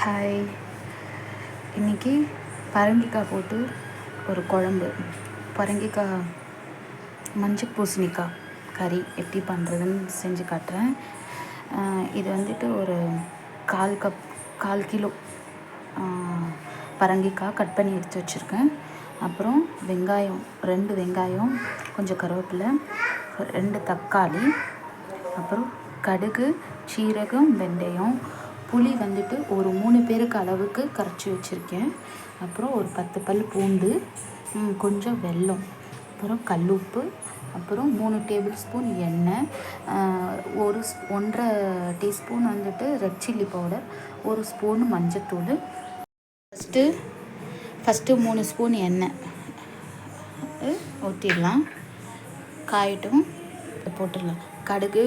Hi. இன்றைக்கி பரங்கிக்காய் போட்டு ஒரு குழம்பு, பரங்கிக்காய் மஞ்சள் பூசணிக்காய் கறி எப்படி பண்ணுறதுன்னு செஞ்சு காட்டுறேன். இது வந்துட்டு ஒரு 1/4 கிலோ பரங்கிக்காய் கட் பண்ணி எடுத்து வச்சுருக்கேன். அப்புறம் வெங்காயம் 2 வெங்காயம், கொஞ்சம் கருவேப்பிலை, 2 தக்காளி, அப்புறம் கடுகு, சீரகம், வெந்தயம், புளி வந்துட்டு ஒரு 3 பேருக்கு அளவுக்கு கரைச்சி வச்சுருக்கேன். அப்புறம் ஒரு 10 பல் பூண்டு, கொஞ்சம் வெல்லம், அப்புறம் கல்லுப்பு, அப்புறம் 3 டேபிள் ஸ்பூன் எண்ணெய், 1.5 டீஸ்பூன் வந்துட்டு ரெட் சில்லி பவுடர், 1 ஸ்பூன் மஞ்சத்தூள். ஃபஸ்ட்டு 3 ஸ்பூன் எண்ணெய் ஊற்றிடலாம். காயட்டும், போட்டுடலாம். கடுகு,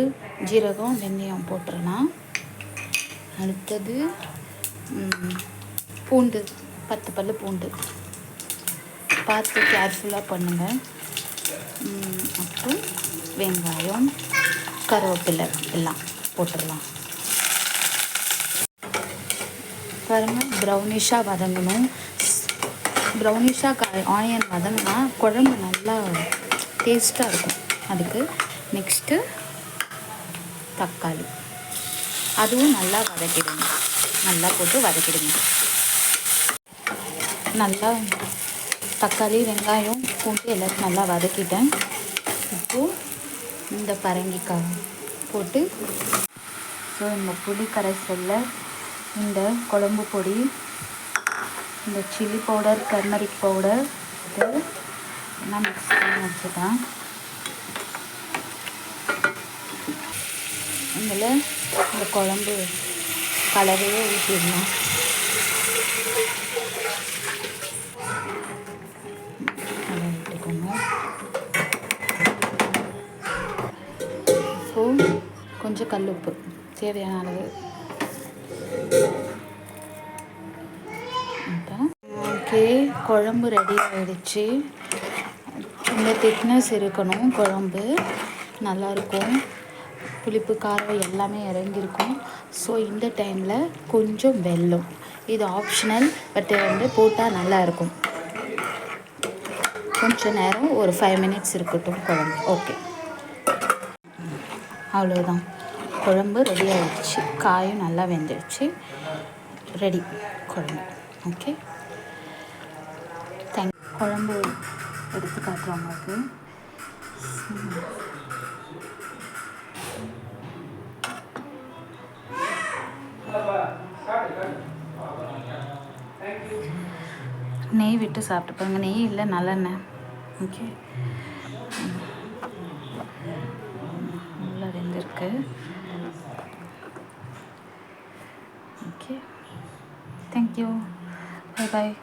ஜீரகம், வெந்தயம் போட்டுடலாம். அடுத்தது பூண்டு, 10 பல் பூண்டு, பார்த்து கேர்ஃபுல்லாக பண்ணுங்கள். அப்புறம் வெங்காயம், கருவேப்பிலை எல்லாம் போட்டுடலாம். பாருங்கள், ப்ரௌனிஷாக வதங்கணும். ப்ரௌனிஷாக ஆனியன் வதங்கினா குழம்பு நல்லா டேஸ்ட்டாக இருக்கும். அதுக்கு நெக்ஸ்ட்டு தக்காளி, அதுவும் நல்லா வதக்கிடுங்க. நல்லா போட்டு வதக்கிடுங்க. நல்லா தக்காளி, வெங்காயம், பூண்டு எல்லாத்தையும் நல்லா வதக்கிட்டேன். இப்போது இந்த பரங்கிக்காய் போட்டு, ஸோ இந்த புளி கரைசலில் இந்த குழம்பு பொடி, இந்த சில்லி பவுடர், டர்மரிக் பவுடர் இது எல்லாம் மிக்ஸ் பண்ணி வச்சுட்டேன். இதில் இந்த குழம்பு கலவையே ஊற்றிடணும். அதை விட்டுக்கோங்க. இப்போது கொஞ்சம் கல்லுப்பு தேவையான அளவு. ஓகே, குழம்பு ரெடி ஆகிடுச்சு. இந்த திக்னஸ் இருக்கணும். குழம்பு நல்லாயிருக்கும். புளிப்பு, காரம் எல்லாமே இறங்கியிருக்கும். ஸோ இந்த டைமில் கொஞ்சம் வெல்லம், இது ஆப்ஷனல், பட் வந்து போட்டால் நல்லாயிருக்கும். கொஞ்சம் நேரம் ஒரு 5 மினிட்ஸ் இருக்கட்டும் குழம்பு. ஓகே, அவ்வளோதான். குழம்பு ரெடி ஆகிடுச்சு. காயும் நல்லா வெந்துடுச்சு. ரெடி குழம்பு. ஓகே, குழம்பு எடுத்து காட்டுறவங்களுக்கு நெய் விட்டு சாப்பிட்டு பாருங்க. நெய் இல்லை, நல்லெண்ணெய். ஓகே, நல்லா வெந்திருக்கு. Okay, thank you, bye bye.